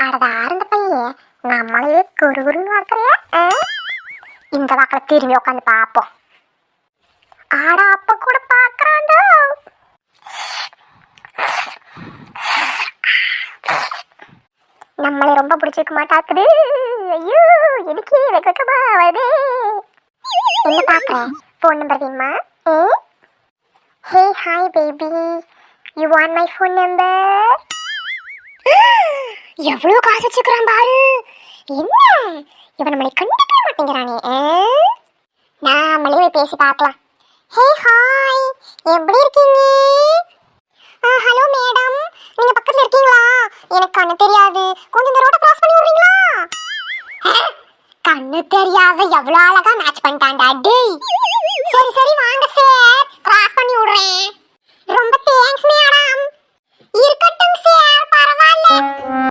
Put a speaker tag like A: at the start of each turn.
A: அடதா இருந்த பையன் நம்மளையே குறுகுறுன்னு பார்க்குறிய. இந்த வாக்கில் திரும்பி உட்காந்து பார்ப்போம். ஆடா அப்ப கூட பார்க்குறாண்டோ. நம்மளே ரொம்ப பிடிச்சிருக்க மாட்டாக்குது. ஐயோ எனக்கு வெக்கமா வருது. என்ன பார்க்குறேன்? ஃபோன் நம்பர் வேணுமா? Hey hi baby, you want my phone number? எவ்வளோ காசு வச்சுக்கிறான் பாரு. என்ன இவன் நம்மளை கண்டுக்கவே மாட்டேங்கிறானே. நாமளே பேசி பார்க்கலாம். ஹே ஹாய், எப்படி இருக்கீங்க? ஹலோ மேடம், நீங்க பக்கத்துல இருக்கீங்களா? எனக்கு கண்ணு தெரியாது, கொஞ்சம் இந்த ரோட கிராஸ் பண்ணி விடுறீங்களா? கண்ணு தெரியாத எவ்வளவு அழகா மேட்ச் பண்ணிட்டான்டா. டேய் சரி சரி வாங்க சார், கிராஸ் பண்ணி விடுறேன்.